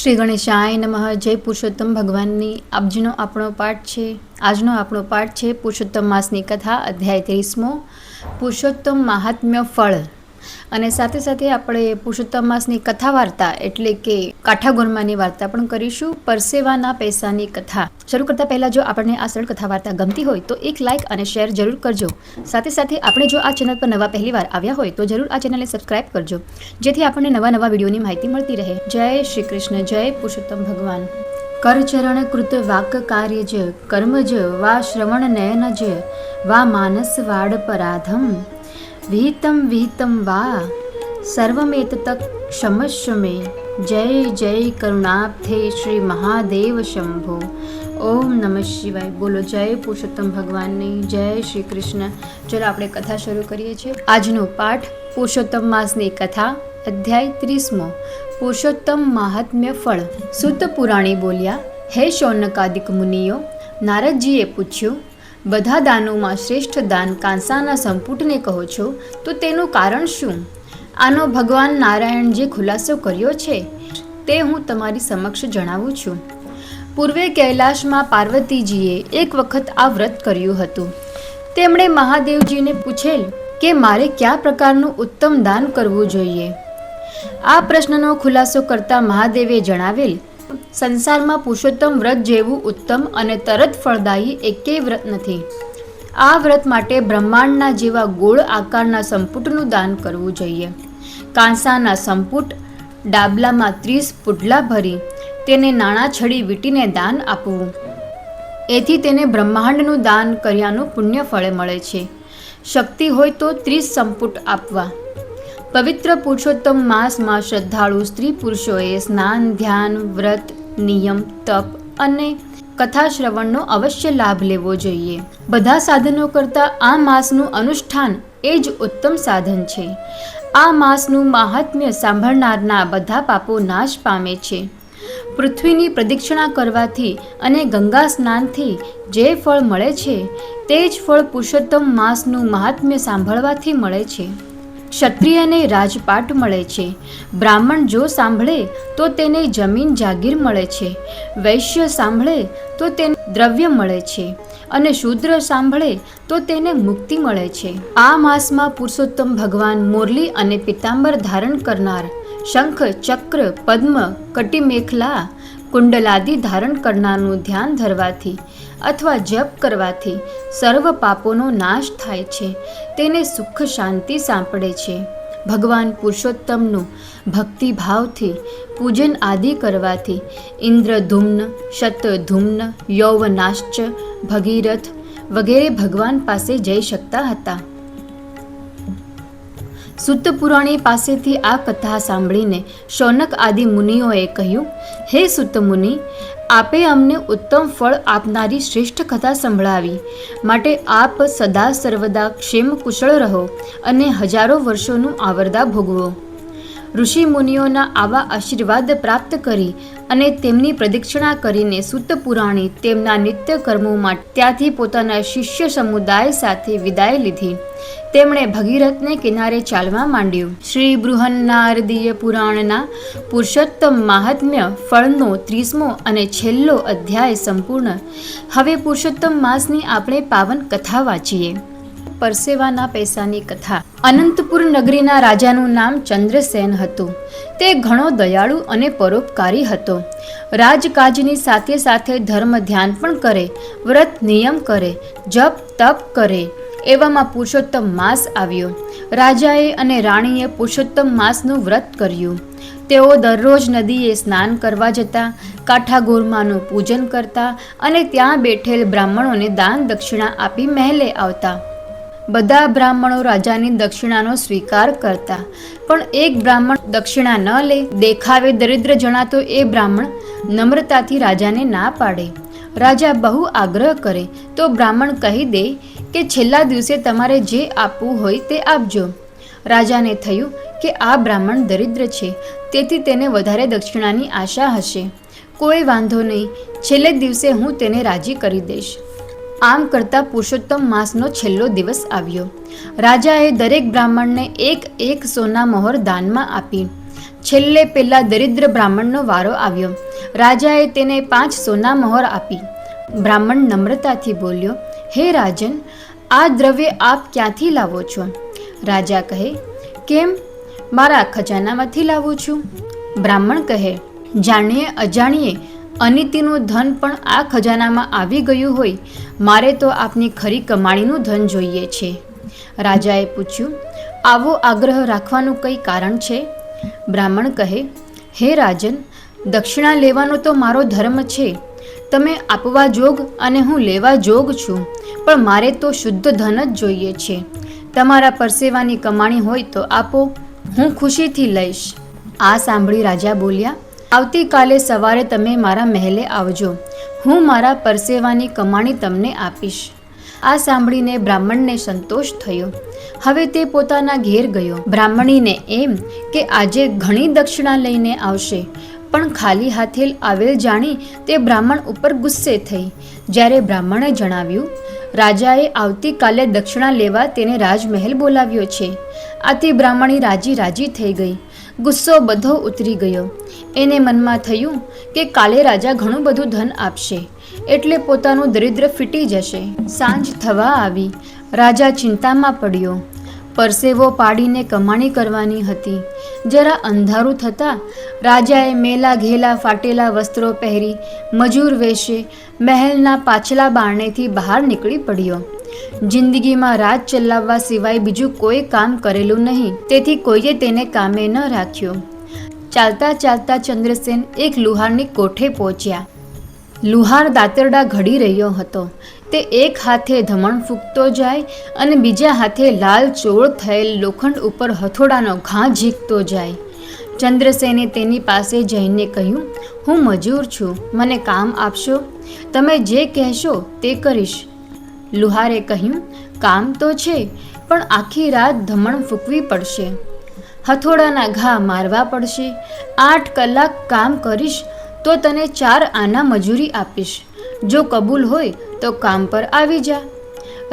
શ્રી ગણેશાય નમઃ. જય પુરુષોત્તમ ભગવાનની આજનો આપણો પાઠ છે પુરુષોત્તમ માસની કથા, અધ્યાય 30મો, પુરુષોત્તમ મહાત્મ્ય ફળ. અને સાથે સાથે આપણે પુરુષોત્તમ માસની કથા વાર્તા એટલે કે કાઠાગોરમાની વાર્તા પણ કરીશું, પરસેવાના પૈસાની કથા. શરૂ કરતા પહેલાં જો આપણને આ સરળ કથા વાર્તા ગમતી હોય તો એક લાઇક અને શેર જરૂર કરજો. સાથે સાથે આપણે જો આ ચેનલ પર નવા પહેલીવાર આવ્યા હોય તો જરૂર આ ચેનલને સબસ્ક્રાઇબ કરજો, જેથી આપણને નવા વિડીયોની માહિતી મળતી રહે. જય શ્રી કૃષ્ણ. જય પુરુષોત્તમ ભગવાન. કરચરણ કૃત વાક કાર્યજ કર્મજ વા શ્રવણ નયનજ વા માનસ વાડ પરાધમ વિહિતમ વા સર્વમેતત ક્ષમસ્વ મે. જય જય કરુણાબ્ધે શ્રી મહાદેવ શંભો. ઓમ નમઃ શિવાય. બોલો જય પુરુષોત્તમ ભગવાનની. જય શ્રી કૃષ્ણ. ચલો આપણે કથા શરૂ કરીએ છીએ. આજનો પાઠ પુરુષોત્તમ માસની કથા, અધ્યાય 30મો, પુરુષોત્તમ મહાત્મ્ય ફળ. સૂત પુરાણી બોલ્યા, હે શૌનકાદિક મુનિઓ, નારદજીએ પૂછ્યું, બધા દાનોમાં શ્રેષ્ઠ દાન કાંસાના સંપુટને કહો છો, તો તેનું કારણ શું? આનો ભગવાન નારાયણ જે ખુલાસો કર્યો છે તે હું તમારી સમક્ષ જણાવું છું. પૂર્વે કૈલાશમાં પાર્વતીજીએ એક વખત આ વ્રત કર્યું હતું. તેમણે મહાદેવજીને પૂછેલ કે મારે કયા પ્રકારનું ઉત્તમ દાન કરવું જોઈએ. આ પ્રશ્નનો ખુલાસો કરતા મહાદેવે જણાવેલ, સંસારમાં પુરુષોત્તમ વ્રત જેવું ઉત્તમ અને તરત ફળદાયી એકેય વ્રત નથી. આ વ્રત માટે બ્રહ્માંડના જેવા ગોળ આકારના સંપુટનું દાન કરવું જોઈએ. કાંસાના સંપુટ ડાબલામાં 30 પુડલા ભરી તેને નાણાં છડી વીંટીને દાન આપવું. એથી તેને બ્રહ્માંડનું દાન કર્યાનું પુણ્ય ફળ મળે છે. શક્તિ હોય તો 30 સંપુટ આપવા. પવિત્ર પુરુષોત્તમ માસમાં શ્રદ્ધાળુ સ્ત્રી પુરુષોએ સ્નાન, ધ્યાન, વ્રત, નિયમ, તપ અને કથા શ્રવણનો અવશ્ય લાભ લેવો જોઈએ. બધા સાધનો કરતાં આ માસનું અનુષ્ઠાન એ જ ઉત્તમ સાધન છે. આ માસનું મહાત્મ્ય સાંભળનારના બધા પાપો નાશ પામે છે. પૃથ્વીની પ્રદક્ષિણા કરવાથી અને ગંગા સ્નાનથી જે ફળ મળે છે તે જ ફળ પુરુષોત્તમ માસનું મહાત્મ્ય સાંભળવાથી મળે છે. ક્ષત્રિયને રાજપાટ મળે છે. બ્રાહ્મણ જો સાંભળે તો તેને જમીન જાગીર મળે છે. વૈશ્ય સાંભળે તો તેને દ્રવ્ય મળે છે અને શૂદ્ર સાંભળે તો તેને મુક્તિ મળે છે. આ માસમાં પુરુષોત્તમ ભગવાન મોરલી અને પિતાંબર ધારણ કરનાર, શંખ, ચક્ર, પદ્મ, કટિમેખલા, કુંડલાદિ ધારણ કરનારનું ધ્યાન ધરવાથી અથવા જપ કરવાથી સર્વ પાપોનો નાશ થાય છે. તેને સુખ શાંતિ સાંપડે છે. ભગવાન પુરુષોત્તમનું ભક્તિભાવથી પૂજન આદિ કરવાથી ઇન્દ્રધુમ્ન, શતધુમ્ન, યૌવનાશ્ચ, ભગીરથ વગેરે ભગવાન પાસે જઈ શકતા હતા. સૂત પુરાણી પાસેથી આ કથા સાંભળીને શૌનક આદિ મુનિઓએ કહ્યું, હે સૂત મુનિ, આપે અમને ઉત્તમ ફળ આપનારી શ્રેષ્ઠ કથા સંભળાવી, માટે આપ સદા સર્વદા ક્ષેમ કુશળ રહો અને હજારો વર્ષોનું આવરદા ભોગવો. ઋષિ મુનિઓના આવા આશીર્વાદ પ્રાપ્ત કરી અને તેમની પ્રદક્ષિણા કરીને સૂત પુરાણી તેમના નિત્ય કર્મો માટે ત્યાંથી પોતાના શિષ્ય સમુદાય સાથે વિદાય લીધી. તેમણે ભગીરથને કિનારે ચાલવા માંડ્યું. શ્રી બૃહન્નારદીય પુરાણના પુરુષોત્તમ મહાત્મ્ય ફળનો 30મો અને છેલ્લો અધ્યાય સંપૂર્ણ. હવે પુરુષોત્તમ માસની આપણે પાવન કથા વાંચીએ. પરસેવાના પૈસાની કથા. અનંતપુર નગરીના રાજાનું નામ ચંદ્રસેન હતું. તે ઘણો દયાળુ અને પરોપકારી હતો. રાજકાજની સાથે સાથે ધર્મ ધ્યાન પણ કરે, વ્રત નિયમ કરે, જપ તપ કરે. એવામાં પુરુષોત્તમ માસ આવ્યો. રાજાએ અને રાણીએ પુરુષોત્તમ માસનું વ્રત કર્યું. તેઓ દરરોજ નદીએ સ્નાન કરવા જતા, કાઠાગોરમાનું પૂજન કરતા અને ત્યાં બેઠેલ બ્રાહ્મણોને દાન દક્ષિણા આપી મહેલે આવતા. બધા બ્રાહ્મણો રાજાની દક્ષિણાનો સ્વીકાર કરતા, પણ એક બ્રાહ્મણ દક્ષિણા ન લે. દેખાવે દરિદ્ર જણાતો એ બ્રાહ્મણ નમ્રતાથી રાજાને ના પાડે. રાજા બહુ આગ્રહ કરે તો બ્રાહ્મણ કહી દે કે છેલ્લા દિવસે તમારે જે આપવું હોય તે આપજો. રાજાને થયું કે આ બ્રાહ્મણ દરિદ્ર છે, તેથી તેને વધારે દક્ષિણાની આશા હશે. કોઈ વાંધો નહીં, છેલ્લે દિવસે હું તેને રાજી કરી દઈશ. આમ કરતાં પુરુષોત્તમ માસનો છેલ્લો દિવસ આવ્યો. રાજાએ દરેક બ્રાહ્મણને એક સોના મહોર દાનમાં આપી. છેલ્લે પેલા દરિદ્ર બ્રાહ્મણનો વારો આવ્યો. રાજાએ તેને 5 સોના મહોર આપી. બ્રાહ્મણ નમ્રતાથી બોલ્યો, હે રાજન, આ દ્રવ્ય આપ ક્યાંથી લાવો છો? રાજા કહે, કેમ, મારા ખજાનામાંથી લાવું છું. બ્રાહ્મણ કહે, જાણીએ અજાણીએ અનિતિનું ધન પણ આ ખજાનામાં આવી ગયું હોય, મારે તો આપની ખરી કમાણીનું ધન જોઈએ છે. રાજાએ પૂછ્યું, આવો આગ્રહ રાખવાનું કંઈ કારણ છે? બ્રાહ્મણ કહે, હે રાજન, દક્ષિણા લેવાનો તો મારો ધર્મ છે. તમે આપવા જોગ અને હું લેવા જોગ છું, પણ મારે તો શુદ્ધ ધન જ જોઈએ છે. તમારા પરસેવાની કમાણી હોય તો આપો, હું ખુશીથી લઈશ. આ સાંભળી રાજા બોલ્યા, આવતીકાલે સવારે તમે મારા મહેલે આવજો, હું મારા પરસેવાની કમાણી તમને આપીશ. આ સાંભળીને બ્રાહ્મણને સંતોષ થયો. હવે તે પોતાના ઘેર ગયો. બ્રાહ્મણીને એમ કે આજે ઘણી દક્ષિણા લઈને આવશે, પણ ખાલી હાથે આવેલ જાણી તે બ્રાહ્મણ ઉપર ગુસ્સે થઈ. જ્યારે બ્રાહ્મણે જણાવ્યું, રાજાએ આવતીકાલે દક્ષિણા લેવા તેને રાજમહેલ બોલાવ્યો છે. આથી બ્રાહ્મણી રાજી થઈ ગઈ. ગુસ્સો બધો ઉતરી ગયો. એને મનમાં થયું કે કાલે રાજા ઘણું બધું ધન આપશે, એટલે પોતાનું દરિદ્ર ફીટી જશે. સાંજ થવા આવી. રાજા ચિંતામાં પડ્યો. પરસેવો પાડીને કમાણી કરવાની હતી. જરા અંધારું થતાં રાજાએ મેલા ઘેલા ફાટેલા વસ્ત્રો પહેરી મજૂર વેશે મહેલના પાછલા બારણેથી બહાર નીકળી પડ્યો. જિંદગીમાં રાજ ચલાવવા સિવાય બીજું કોઈ કામ કરેલું નહીં, તેથી કોઈએ તેને કામે ન રાખ્યો. ચાલતા ચાલતા ચંદ્રસેન એક લુહારની કોઠે પહોંચ્યા. લુહાર દાતરડા ઘડી રહ્યો હતો. તે એક હાથે ધમણ ફૂંકતો જાય અને બીજા હાથે લાલ ચોળ થયેલ લોખંડ ઉપર હથોડાનો ઘા ઝીંકતો જાય. ચંદ્રસેને તેની પાસે જઈને કહ્યું, હું મજૂર છું, મને કામ આપશો? તમે જે કહેશો તે કરીશ. લુહારે કહ્યું, કામ તો છે, પણ આખી રાત ધમણ ફૂંકવી પડશે, હથોડાના ઘા મારવા પડશે. 8 કલાક કામ કરીશ તો તને 4 આના મજૂરી આપીશ. જો કબૂલ હોય તો કામ પર આવી જા.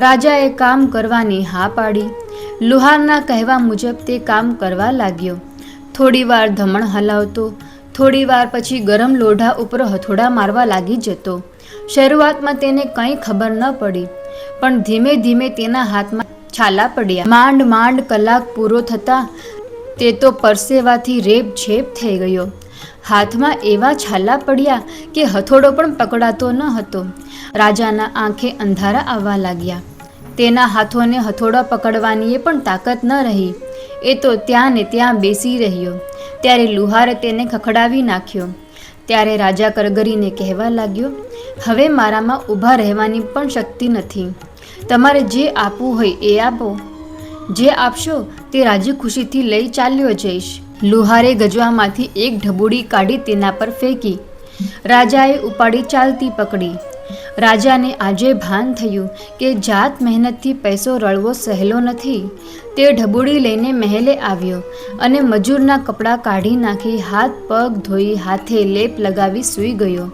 રાજાએ કામ કરવાની હા પાડી. લુહારના કહેવા મુજબ તે કામ કરવા લાગ્યો. થોડીવાર ધમણ હલાવતો, થોડીવાર પછી ગરમ લોઢા ઉપર હથોડા મારવા લાગી જતો. શરૂઆતમાં તેને કંઈ ખબર ન પડી, પણ ધીમે ધીમે તેના હાથમાં છાલા પડ્યા. માંડ કલાક પૂરો થતાં તે તો પરસેવાથી રેબઝેબ થઈ ગયો. હાથમાં એવા છાલા પડ્યા કે હથોડો પણ પકડાતો ન હતો. રાજાના આંખે અંધારા આવવા લાગ્યા. તેના હાથોને હથોડો પકડવાની પણ તાકાત ન રહી. એ તો ત્યાં ને ત્યાં બેસી રહ્યો. ત્યારે લુહારે તેને ખખડાવી નાખ્યો. ત્યારે રાજા કરગરીને કહેવા લાગ્યો, હવે મારામાં ઊભા રહેવાની પણ શક્તિ નથી. તમારે જે આપવું હોય એ આપો. જે આપશો તે રાજી ખુશીથી લઈ ચાલ્યો જઈશ. લુહારે ગજવામાંથી એક ઢબુડી કાઢી તેના પર ફેંકી. રાજાએ ઉપાડી ચાલતી પકડી. રાજાને આજે ભાન થયું કે જાત મહેનતથી પૈસો રળવો સહેલો નથી. તે ઢબુડી લઈને મહેલે આવ્યો અને મજૂરના કપડાં કાઢી નાખી હાથ પગ ધોઈ હાથે લેપ લગાવી સૂઈ ગયો.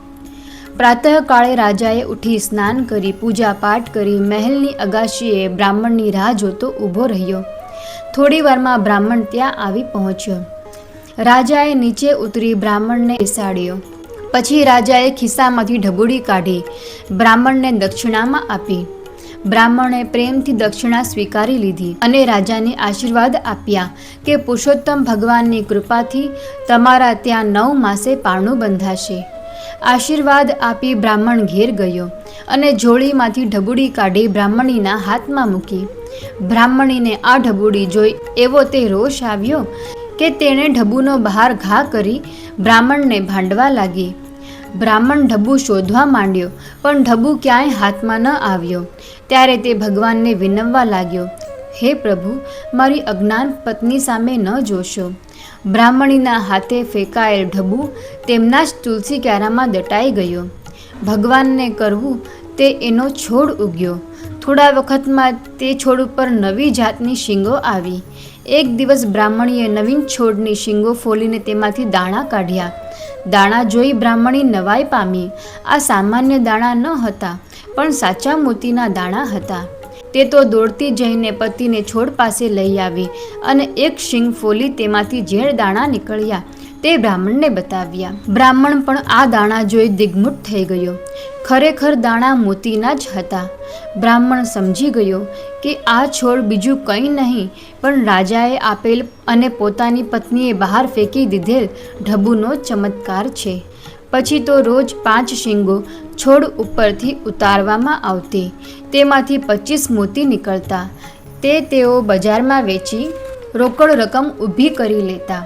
પ્રાતઃકાળે રાજાએ ઉઠી સ્નાન કરી પૂજા પાઠ કરી મહેલની અગાશીએ બ્રાહ્મણની રાહ જોતો ઊભો રહ્યો. થોડી વારમાં બ્રાહ્મણ ત્યાં આવી પહોંચ્યો. રાજાએ નીચે ઉતરી બ્રાહ્મણને બેસાડ્યો. પછી રાજાએ ખિસ્સામાંથી ઢબુડી કાઢી બ્રાહ્મણને દક્ષિણામાં આપી. બ્રાહ્મણે પ્રેમથી દક્ષિણા સ્વીકારી લીધી અને રાજાને આશીર્વાદ આપ્યા કે પુરુષોત્તમ ભગવાનની કૃપાથી તમારા ત્યાં 9 માસે પારણું બંધાશે. આશીર્વાદ આપી બ્રાહ્મણ ઘેર ગયો અને જોડીમાંથી ઢબુડી કાઢી બ્રાહ્મણીના હાથમાં મૂકી. બ્રાહ્મણીને આ ઢબુડી જોઈ એવો તે રોષ આવ્યો કે તેણે ઢબુનો બહાર ઘા કરી બ્રાહ્મણને ભાંડવા લાગી. બ્રાહ્મણ ઢબુ શોધવા માંડ્યો, પણ ઢબુ ક્યાંય હાથમાં ન આવ્યો. ત્યારે તે ભગવાનને વિનવવા લાગ્યો, હે પ્રભુ, મારી અજ્ઞાન પત્ની સામે ન જોશો. બ્રાહ્મણીના હાથે ફેંકાયેલ ઢબુ તેમના જ તુલસી ક્યારામાં દટાઈ ગયો. ભગવાનને કરવું તે એનો છોડ ઉગ્યો. થોડા વખતમાં તે છોડ ઉપર નવી જાતની શીંગો આવી. એક દિવસ બ્રાહ્મણીએ નવીન છોડની શીંગો ફોલીને તેમાંથી દાણા કાઢ્યા. દાણા જોઈ બ્રાહ્મણી નવાઈ પામી. આ સામાન્ય દાણા ન હતા, પણ સાચા મોતીના દાણા હતા. તે તો દોડતી જઈને પતિને છોડ પાસે લઈ આવી અને એક શીંગ ફોલી તેમાંથી ઝેર દાણા નીકળ્યા તે બ્રાહ્મણને બતાવ્યા. બ્રાહ્મણ પણ આ દાણા જોઈ દિગ્મૂઢ થઈ ગયો. ખરેખર દાણા મોતીના જ હતા. બ્રાહ્મણ સમજી ગયો કે આ છોડ બીજું કંઈ નહીં પણ રાજાએ આપેલ અને પોતાની પત્નીએ બહાર ફેંકી દીધેલ ઢબુનો ચમત્કાર છે. પછી તો રોજ 5 શીંગો છોડ ઉપરથી ઉતારવામાં આવતી. તેમાંથી 25 મોતી નીકળતા. તે તેઓ બજારમાં વેચી રોકડ રકમ ઊભી કરી લેતા.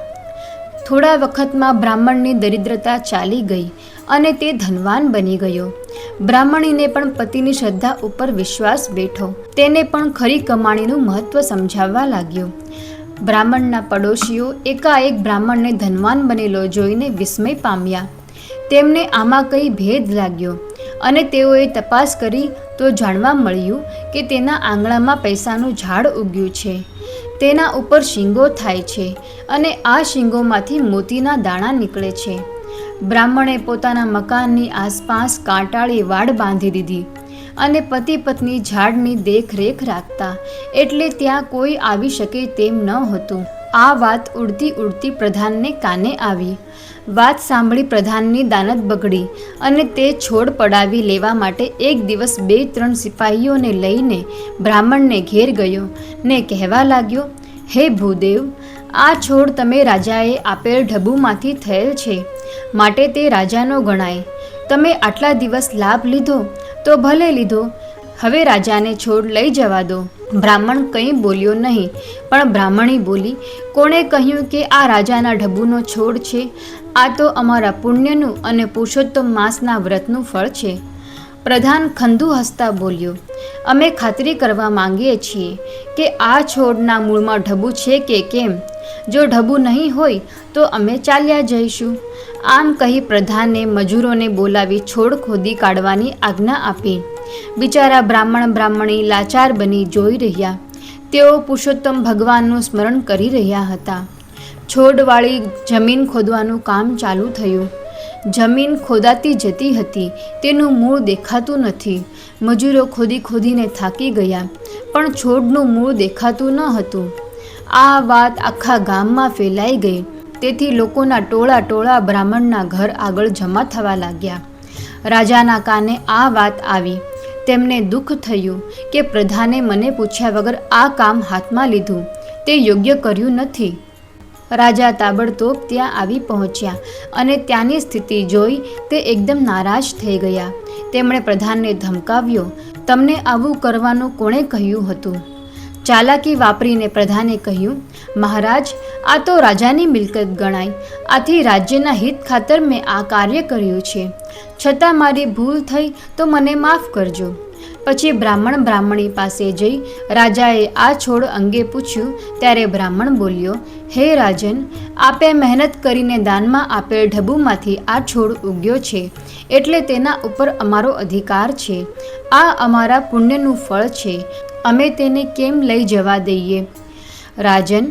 થોડા વખતમાં બ્રાહ્મણની દરિદ્રતા ચાલી ગઈ અને તે ધનવાન બની ગયો. બ્રાહ્મણીને પણ પતિની શ્રદ્ધા ઉપર વિશ્વાસ બેઠો. તેને પણ ખરી કમાણીનું મહત્વ સમજાવવા લાગ્યો. બ્રાહ્મણના પડોશીઓ એકાએક બ્રાહ્મણને ધનવાન બનેલો જોઈને વિસ્મય પામ્યા. તેમને આમાં કંઈ ભેદ લાગ્યો અને તેઓએ તપાસ કરી તો જાણવા મળ્યું કે તેના આંગણામાં પૈસાનું ઝાડ ઉગ્યું છે. તેના ઉપર શીંગો થાય છે અને આ શીંગોમાંથી મોતીના દાણા નીકળે છે. બ્રાહ્મણે પોતાના મકાનની આસપાસ કાંટાળી વાડ બાંધી દીધી અને પતિ પત્ની ઝાડની દેખરેખ રાખતા એટલે ત્યાં કોઈ આવી શકે તેમ ન હતું. આ વાત ઉડતી ઉડતી પ્રધાનને કાને આવી. વાત સાંભળી પ્રધાનની દાનત બગડી અને તે છોડ પડાવી લેવા માટે એક દિવસ 2-3 સિપાહીઓને લઈને બ્રાહ્મણને ઘેર ગયો ને કહેવા લાગ્યો, હે ભૂદેવ, આ છોડ તમે રાજાએ આપેલ ઢબુમાંથી થયેલ છે, માટે તે રાજાનો ગણાય. તમે આટલા દિવસ લાભ લીધો તો ભલે લીધો, હવે રાજાને છોડ લઈ જવા દો. બ્રાહ્મણ કંઈ બોલ્યો નહીં, પણ બ્રાહ્મણી બોલી, કોણે કહ્યું કે આ રાજાના ઢબુનો છોડ છે? આ તો અમારા પુણ્યનું અને પુરુષોત્તમ માસના વ્રતનું ફળ છે. પ્રધાન ખંધુ હસતા બોલ્યો, અમે ખાતરી કરવા માંગીએ છીએ કે આ છોડના મૂળમાં ઢબુ છે કે કેમ. જો ઢબુ નહીં હોય તો અમે ચાલ્યા જઈશું. આમ કહી પ્રધાને મજૂરોને બોલાવી છોડ ખોદી કાઢવાની આજ્ઞા આપી. બિચારા બ્રાહ્મણી લાચાર બની જોઈ રહ્યા. તેઓ પુરુષોત્તમ ભગવાનનું સ્મરણ કરી રહ્યા હતા. છોડવાળી જમીન ખોદવાનું કામ ચાલુ થયું. જમીન ખોદાતી જતી હતી, તેનું મૂળ દેખાતું નથી. મજૂરો ખોદી ખોદીને થાકી ગયા, પણ છોડનું મૂળ દેખાતું ન હતું. આ વાત આખા ગામમાં ફેલાઈ ગઈ. તેથી લોકોના ટોળા બ્રાહ્મણના ઘર આગળ જમા થવા લાગ્યા. રાજાના કાને આ વાત આવી. તેમને દુઃખ થયું કે પ્રધાને મને પૂછ્યા વગર આ કામ હાથમાં લીધું, તે યોગ્ય કર્યું નથી. રાજા તાબડતોબ ત્યાં આવી પહોંચ્યા અને ત્યાંની સ્થિતિ જોઈ તે એકદમ નારાજ થઈ ગયા. તેમણે પ્રધાનને ધમકાવ્યો, તમને આવું કરવાનું કોણે કહ્યું હતું? ચાલાકી વાપરીને પ્રધાને કહ્યું, મહારાજ, આ તો રાજાની મિલકત ગણાય. આથી રાજ્યના હિત ખાતર મેં આ કાર્ય કર્યું છે. છતાં મારી ભૂલ થઈ તો મને માફ કરજો. પછી બ્રાહ્મણી પાસે જઈ રાજાએ આ છોડ અંગે પૂછ્યું ત્યારે બ્રાહ્મણ બોલ્યો, હે રાજન, આપે મહેનત કરીને દાનમાં આપેલ ઢબુમાંથી આ છોડ ઉગ્યો છે, એટલે તેના ઉપર અમારો અધિકાર છે. આ અમારા પુણ્યનું ફળ છે. અમે તેને કેમ લઈ જવા દઈએ? રાજન,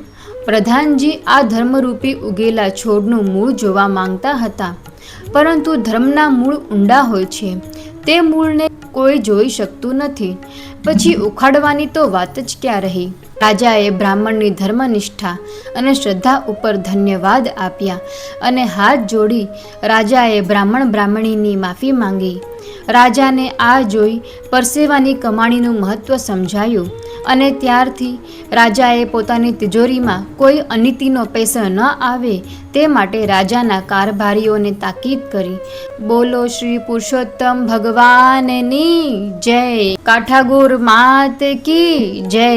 પ્રધાનજી આ ધર્મરૂપી ઉગેલા છોડનું મૂળ જોવા માંગતા હતા, પરંતુ ધર્મના મૂળ ઊંડા હોય છે. તે મૂળને કોઈ જોઈ શકતું નથી. પછી ઉખાડવાની તો વાત જ ક્યાં રહી. રાજાએ બ્રાહ્મણની ધર્મનિષ્ઠા અને શ્રદ્ધા ઉપર ધન્યવાદ આપ્યા અને હાથ જોડી રાજાએ બ્રાહ્મણીની માફી માંગી. રાજાને આ જોઈ પરસેવાની કમાણીનું મહત્વ સમજાયું અને ત્યારથી રાજાએ પોતાની તિજોરીમાં કોઈ અનીતિનો પૈસો ન આવે તે માટે રાજાના કારભારીઓને તાકીદ કરી. બોલો શ્રી પુરુષોત્તમ ભગવાનની જય. કાઠાગોર માત કી જય.